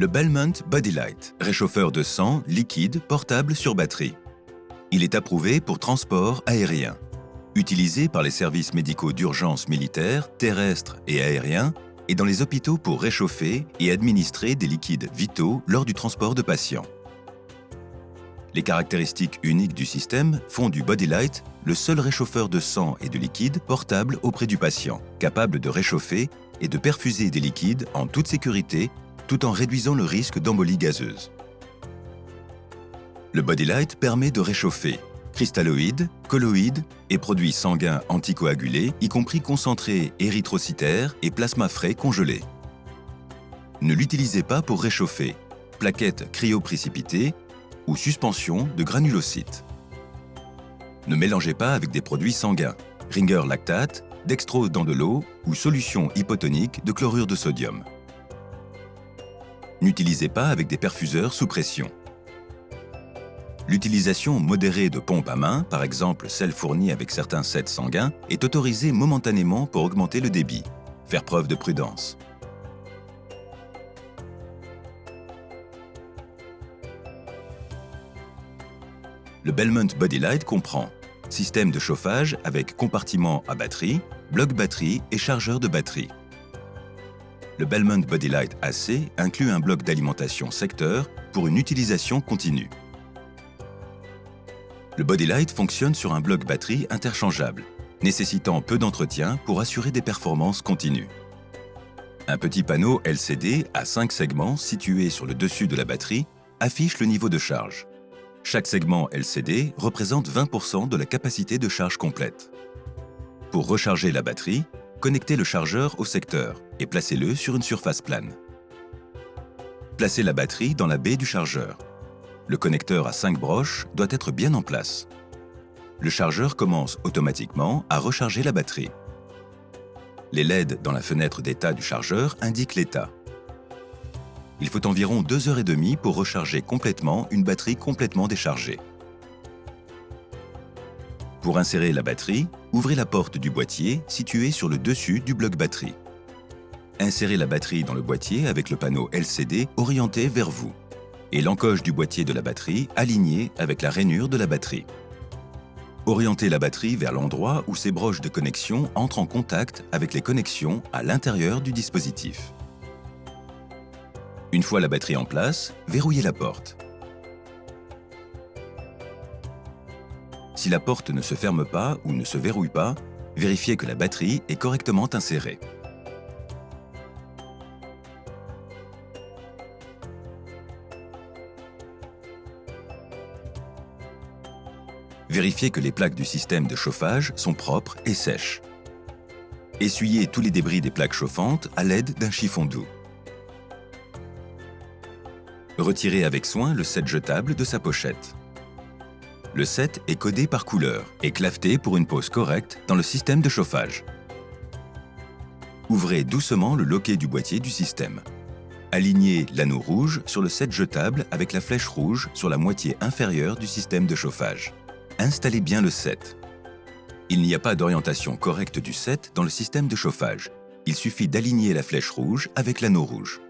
Le Belmont Body Light, réchauffeur de sang liquide portable sur batterie. Il est approuvé pour transport aérien. Utilisé par les services médicaux d'urgence militaires, terrestres et aériens, et dans les hôpitaux pour réchauffer et administrer des liquides vitaux lors du transport de patients. Les caractéristiques uniques du système font du Body Light le seul réchauffeur de sang et de liquide portable auprès du patient, capable de réchauffer et de perfuser des liquides en toute sécurité tout en réduisant le risque d'embolie gazeuse. Le Body Light permet de réchauffer cristalloïdes, colloïdes et produits sanguins anticoagulés, y compris concentrés érythrocytaires et plasma frais congelés. Ne l'utilisez pas pour réchauffer plaquettes cryoprécipitées ou suspension de granulocytes. Ne mélangez pas avec des produits sanguins, Ringer lactate, dextrose dans de l'eau ou solution hypotonique de chlorure de sodium. N'utilisez pas avec des perfuseurs sous pression. L'utilisation modérée de pompes à main, par exemple celle fournie avec certains sets sanguins, est autorisée momentanément pour augmenter le débit. Faire preuve de prudence. Le Belmont Body Light comprend système de chauffage avec compartiment à batterie, bloc batterie et chargeur de batterie. Le Belmont Body Light AC inclut un bloc d'alimentation secteur pour une utilisation continue. Le Body Light fonctionne sur un bloc batterie interchangeable, nécessitant peu d'entretien pour assurer des performances continues. Un petit panneau LCD à 5 segments situé sur le dessus de la batterie affiche le niveau de charge. Chaque segment LCD représente 20% de la capacité de charge complète. Pour recharger la batterie, connectez le chargeur au secteur et placez-le sur une surface plane. Placez la batterie dans la baie du chargeur. Le connecteur à 5 broches doit être bien en place. Le chargeur commence automatiquement à recharger la batterie. Les LED dans la fenêtre d'état du chargeur indiquent l'état. Il faut environ 2h30 pour recharger complètement une batterie complètement déchargée. Pour insérer la batterie, ouvrez la porte du boîtier située sur le dessus du bloc batterie. Insérez la batterie dans le boîtier avec le panneau LCD orienté vers vous et l'encoche du boîtier de la batterie alignée avec la rainure de la batterie. Orientez la batterie vers l'endroit où ces broches de connexion entrent en contact avec les connexions à l'intérieur du dispositif. Une fois la batterie en place, verrouillez la porte. Si la porte ne se ferme pas ou ne se verrouille pas, vérifiez que la batterie est correctement insérée. Vérifiez que les plaques du système de chauffage sont propres et sèches. Essuyez tous les débris des plaques chauffantes à l'aide d'un chiffon doux. Retirez avec soin le set jetable de sa pochette. Le set est codé par couleur et claveté pour une pose correcte dans le système de chauffage. Ouvrez doucement le loquet du boîtier du système. Alignez l'anneau rouge sur le set jetable avec la flèche rouge sur la moitié inférieure du système de chauffage. Installez bien le set. Il n'y a pas d'orientation correcte du set dans le système de chauffage. Il suffit d'aligner la flèche rouge avec l'anneau rouge.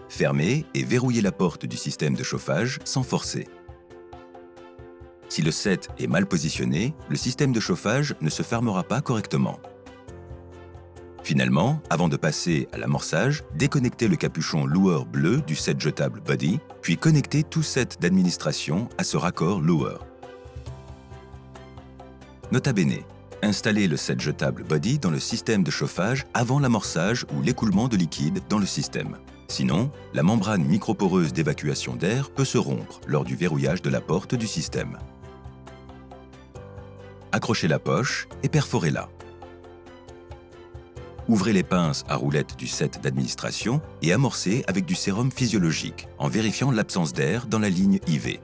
Fermez et verrouillez la porte du système de chauffage sans forcer. Si le set est mal positionné, le système de chauffage ne se fermera pas correctement. Finalement, avant de passer à l'amorçage, déconnectez le capuchon loueur bleu du set jetable Body, puis connectez tout set d'administration à ce raccord loueur. Nota bene, installez le set jetable Body dans le système de chauffage avant l'amorçage ou l'écoulement de liquide dans le système. Sinon, la membrane microporeuse d'évacuation d'air peut se rompre lors du verrouillage de la porte du système. Accrochez la poche et perforez-la. Ouvrez les pinces à roulettes du set d'administration et amorcez avec du sérum physiologique en vérifiant l'absence d'air dans la ligne IV.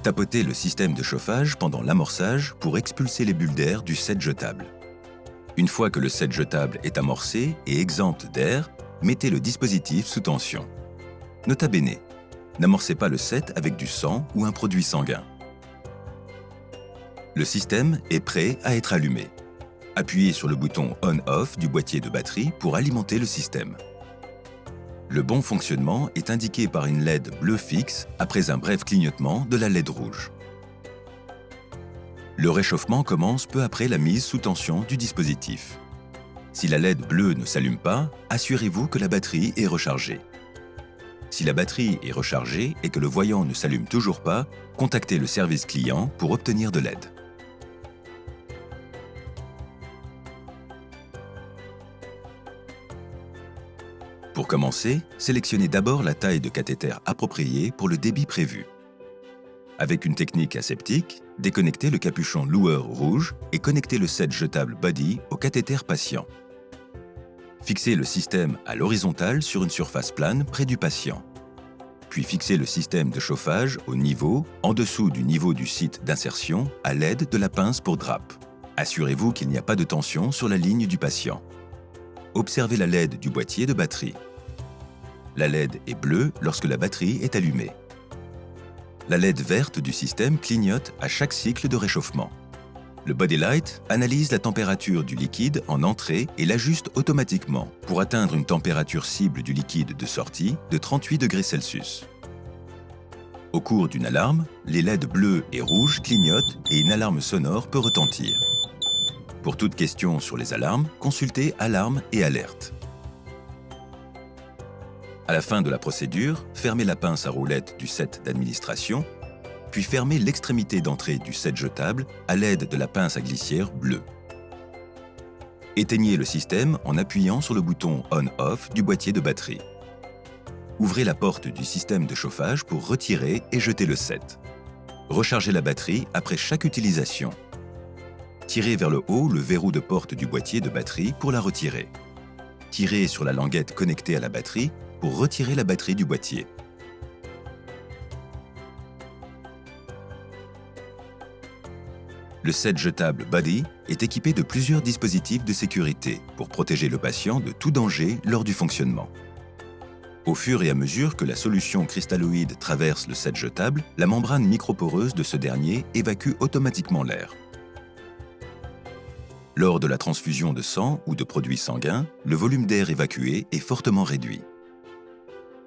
Tapotez le système de chauffage pendant l'amorçage pour expulser les bulles d'air du set jetable. Une fois que le set jetable est amorcé et exempt d'air, mettez le dispositif sous tension. Nota bene, n'amorcez pas le set avec du sang ou un produit sanguin. Le système est prêt à être allumé. Appuyez sur le bouton On/Off du boîtier de batterie pour alimenter le système. Le bon fonctionnement est indiqué par une LED bleue fixe après un bref clignotement de la LED rouge. Le réchauffement commence peu après la mise sous tension du dispositif. Si la LED bleue ne s'allume pas, assurez-vous que la batterie est rechargée. Si la batterie est rechargée et que le voyant ne s'allume toujours pas, contactez le service client pour obtenir de l'aide. Pour commencer, sélectionnez d'abord la taille de cathéter appropriée pour le débit prévu. Avec une technique aseptique, déconnectez le capuchon loueur rouge et connectez le set jetable Body au cathéter patient. Fixez le système à l'horizontale sur une surface plane près du patient. Puis fixez le système de chauffage au niveau, en dessous du niveau du site d'insertion, à l'aide de la pince pour drape. Assurez-vous qu'il n'y a pas de tension sur la ligne du patient. Observez la LED du boîtier de batterie. La LED est bleue lorsque la batterie est allumée. La LED verte du système clignote à chaque cycle de réchauffement. Le Body Light analyse la température du liquide en entrée et l'ajuste automatiquement pour atteindre une température cible du liquide de sortie de 38 degrés Celsius. Au cours d'une alarme, les LED bleus et rouges clignotent et une alarme sonore peut retentir. Pour toute question sur les alarmes, consultez Alarmes et alertes. À la fin de la procédure, fermez la pince à roulettes du set d'administration, puis fermez l'extrémité d'entrée du set jetable à l'aide de la pince à glissière bleue. Éteignez le système en appuyant sur le bouton On/Off du boîtier de batterie. Ouvrez la porte du système de chauffage pour retirer et jeter le set. Rechargez la batterie après chaque utilisation. Tirez vers le haut le verrou de porte du boîtier de batterie pour la retirer. Tirez sur la languette connectée à la batterie pour retirer la batterie du boîtier. Le set jetable Body est équipé de plusieurs dispositifs de sécurité pour protéger le patient de tout danger lors du fonctionnement. Au fur et à mesure que la solution cristalloïde traverse le set jetable, la membrane microporeuse de ce dernier évacue automatiquement l'air. Lors de la transfusion de sang ou de produits sanguins, le volume d'air évacué est fortement réduit.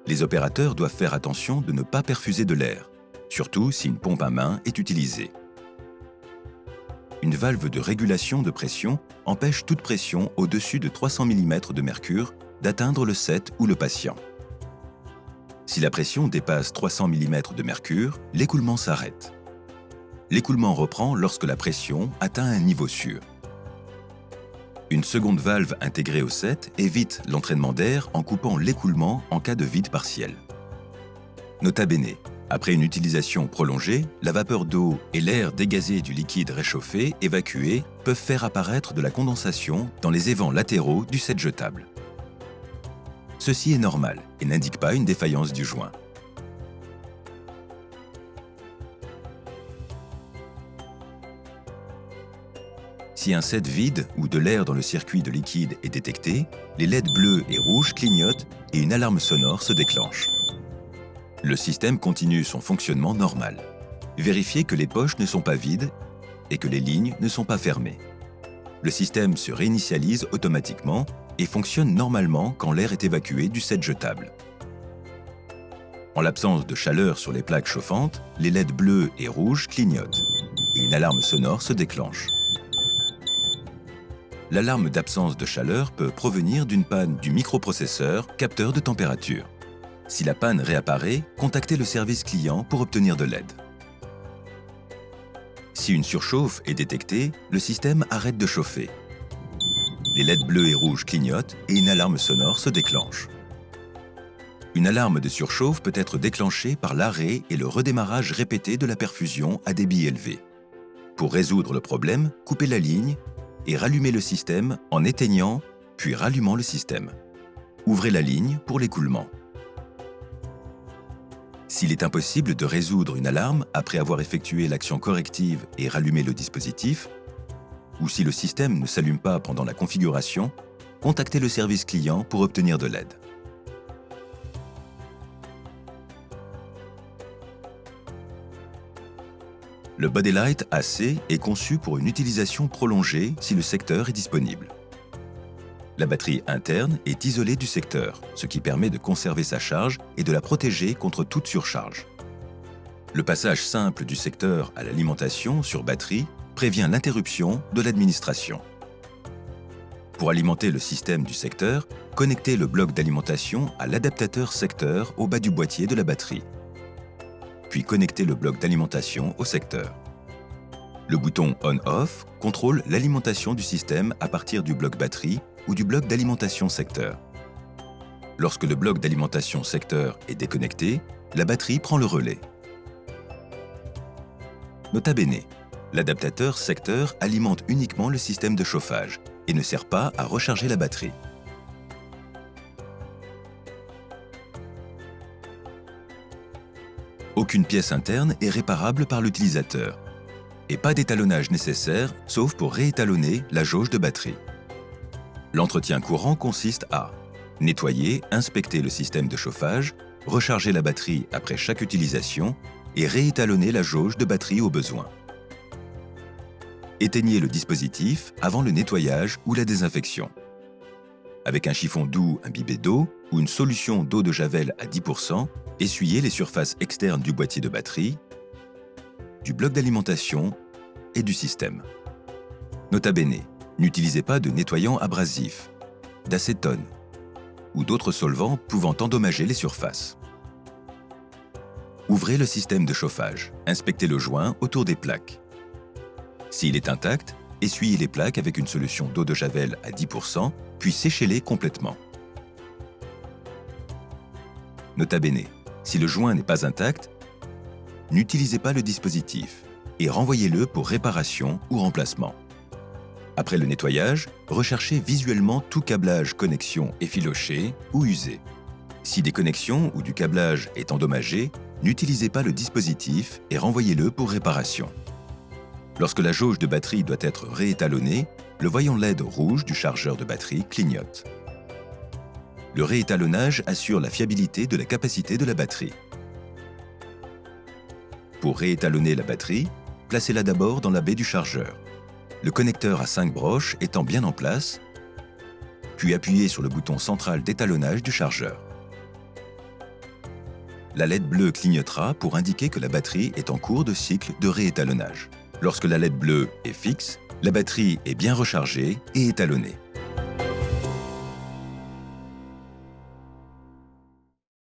Les opérateurs doivent faire attention de ne pas perfuser de l'air, surtout si une pompe à main est utilisée. Une valve de régulation de pression empêche toute pression au-dessus de 300 mm de mercure d'atteindre le set ou le patient. Si la pression dépasse 300 mm de mercure, l'écoulement s'arrête. L'écoulement reprend lorsque la pression atteint un niveau sûr. Une seconde valve intégrée au set évite l'entraînement d'air en coupant l'écoulement en cas de vide partiel. Nota bene, après une utilisation prolongée, la vapeur d'eau et l'air dégazé du liquide réchauffé évacué peuvent faire apparaître de la condensation dans les évents latéraux du set jetable. Ceci est normal et n'indique pas une défaillance du joint. Si un set vide ou de l'air dans le circuit de liquide est détecté, les LED bleus et rouges clignotent et une alarme sonore se déclenche. Le système continue son fonctionnement normal. Vérifiez que les poches ne sont pas vides et que les lignes ne sont pas fermées. Le système se réinitialise automatiquement et fonctionne normalement quand l'air est évacué du set jetable. En l'absence de chaleur sur les plaques chauffantes, les LED bleus et rouges clignotent et une alarme sonore se déclenche. L'alarme d'absence de chaleur peut provenir d'une panne du microprocesseur capteur de température. Si la panne réapparaît, contactez le service client pour obtenir de l'aide. Si une surchauffe est détectée, le système arrête de chauffer. Les LED bleus et rouges clignotent et une alarme sonore se déclenche. Une alarme de surchauffe peut être déclenchée par l'arrêt et le redémarrage répété de la perfusion à débit élevé. Pour résoudre le problème, coupez la ligne et rallumez le système en éteignant puis rallumant le système. Ouvrez la ligne pour l'écoulement. S'il est impossible de résoudre une alarme après avoir effectué l'action corrective et rallumé le dispositif, ou si le système ne s'allume pas pendant la configuration, contactez le service client pour obtenir de l'aide. Le Body Light AC est conçu pour une utilisation prolongée si le secteur est disponible. La batterie interne est isolée du secteur, ce qui permet de conserver sa charge et de la protéger contre toute surcharge. Le passage simple du secteur à l'alimentation sur batterie prévient l'interruption de l'administration. Pour alimenter le système du secteur, connectez le bloc d'alimentation à l'adaptateur secteur au bas du boîtier de la batterie. Puis connectez le bloc d'alimentation au secteur. Le bouton On/Off contrôle l'alimentation du système à partir du bloc batterie ou du bloc d'alimentation secteur. Lorsque le bloc d'alimentation secteur est déconnecté, la batterie prend le relais. Nota bene, l'adaptateur secteur alimente uniquement le système de chauffage et ne sert pas à recharger la batterie. Aucune pièce interne est réparable par l'utilisateur et pas d'étalonnage nécessaire sauf pour réétalonner la jauge de batterie. L'entretien courant consiste à nettoyer, inspecter le système de chauffage, recharger la batterie après chaque utilisation et réétalonner la jauge de batterie au besoin. Éteignez le dispositif avant le nettoyage ou la désinfection. Avec un chiffon doux imbibé d'eau ou une solution d'eau de javel à 10%, essuyez les surfaces externes du boîtier de batterie, du bloc d'alimentation et du système. Nota bene, n'utilisez pas de nettoyant abrasif, d'acétone ou d'autres solvants pouvant endommager les surfaces. Ouvrez le système de chauffage, inspectez le joint autour des plaques. S'il est intact, essuyez les plaques avec une solution d'eau de javel à 10%, puis séchez-les complètement. Nota bene, si le joint n'est pas intact, n'utilisez pas le dispositif et renvoyez-le pour réparation ou remplacement. Après le nettoyage, recherchez visuellement tout câblage, connexion effiloché ou usé. Si des connexions ou du câblage est endommagé, n'utilisez pas le dispositif et renvoyez-le pour réparation. Lorsque la jauge de batterie doit être réétalonnée, le voyant LED rouge du chargeur de batterie clignote. Le réétalonnage assure la fiabilité de la capacité de la batterie. Pour réétalonner la batterie, placez-la d'abord dans la baie du chargeur. Le connecteur à 5 broches étant bien en place, puis appuyez sur le bouton central d'étalonnage du chargeur. La LED bleue clignotera pour indiquer que la batterie est en cours de cycle de réétalonnage. Lorsque la LED bleue est fixe, la batterie est bien rechargée et étalonnée.